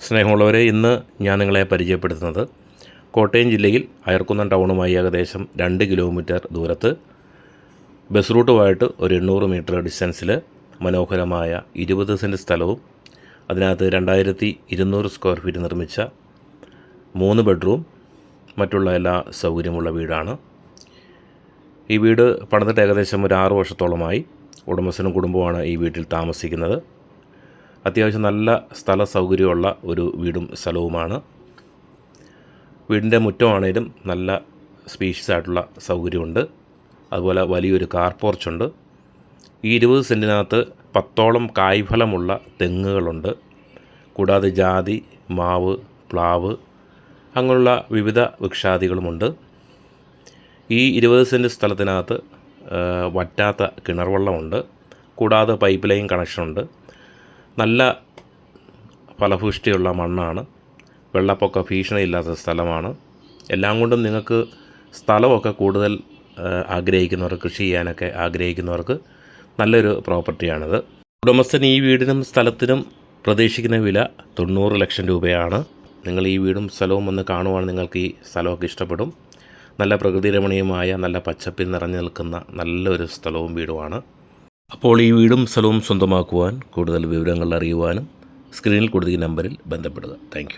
സ്നേഹമുള്ളവരെ, ഇന്ന് ഞാൻ നിങ്ങളെ പരിചയപ്പെടുത്തുന്നത് കോട്ടയം ജില്ലയിൽ അയർക്കുന്നം ടൗണുമായി ഏകദേശം 2 കിലോമീറ്റർ ദൂരത്ത് ബസ് റൂട്ടുമായിട്ട് ഒരു 800 മീറ്റർ ഡിസ്റ്റൻസിൽ മനോഹരമായ 20 സെൻറ്റ് സ്ഥലവും അതിനകത്ത് 2200 സ്ക്വയർ ഫീറ്റ് നിർമ്മിച്ച 3 ബെഡ്റൂം മറ്റുള്ള എല്ലാ സൗകര്യമുള്ള വീടാണ്. ഈ വീട് പണിതിട്ട് ഏകദേശം ഒരു 6 വർഷത്തോളമായി. ഉടമസ്ഥനും കുടുംബമാണ് ഈ വീട്ടിൽ താമസിക്കുന്നത്. അത്യാവശ്യം നല്ല സ്ഥല സൗകര്യമുള്ള ഒരു വീടും സ്ഥലവുമാണ്. വീടിൻ്റെ മുറ്റമാണേലും നല്ല സ്പേഷ്യസ് ആയിട്ടുള്ള സൗകര്യമുണ്ട്. അതുപോലെ വലിയൊരു കാർ പോർച്ചുണ്ട്. ഈ 20 സെൻറ്റിനകത്ത് 10ഓളം കായ്ഫലമുള്ള തെങ്ങുകളുണ്ട്. കൂടാതെ ജാതി, മാവ്, പ്ലാവ് അങ്ങനെയുള്ള വിവിധ വൃക്ഷാദികളുമുണ്ട്. ഈ 20 സെൻറ്റ് സ്ഥലത്തിനകത്ത് വറ്റാത്ത കിണർ വെള്ളമുണ്ട്. കൂടാതെ പൈപ്പ് ലൈൻ കണക്ഷനുണ്ട്. നല്ല ഫലഭൂഷ്ടിയുള്ള മണ്ണാണ്. വെള്ളപ്പൊക്ക ഭീഷണിയില്ലാത്ത സ്ഥലമാണ്. എല്ലാം കൊണ്ടും നിങ്ങൾക്ക് സ്ഥലമൊക്കെ കൂടുതൽ ആഗ്രഹിക്കുന്നവർക്ക്, കൃഷി ചെയ്യാനൊക്കെ ആഗ്രഹിക്കുന്നവർക്ക് നല്ലൊരു പ്രോപ്പർട്ടിയാണിത്. ഉടമസ്ഥൻ ഈ വീടിനും സ്ഥലത്തിനും പ്രതീക്ഷിക്കുന്ന വില 90 ലക്ഷം രൂപയാണ്. നിങ്ങൾ ഈ വീടും സ്ഥലവും ഒന്ന് കാണുവാണെങ്കിൽ നിങ്ങൾക്ക് ഈ സ്ഥലമൊക്കെ ഇഷ്ടപ്പെടും. നല്ല പ്രകൃതി രമണീയമായ, നല്ല പച്ചപ്പിൽ നിറഞ്ഞു നിൽക്കുന്ന നല്ലൊരു സ്ഥലവും വീടുമാണ്. അപ്പോൾ ഈ വീടും സ്ഥലവും സ്വന്തമാക്കുവാൻ, കൂടുതൽ വിവരങ്ങൾ അറിയുവാനും സ്ക്രീനിൽ കൊടുത്തിരിക്കുന്ന നമ്പറിൽ ബന്ധപ്പെടുക. താങ്ക്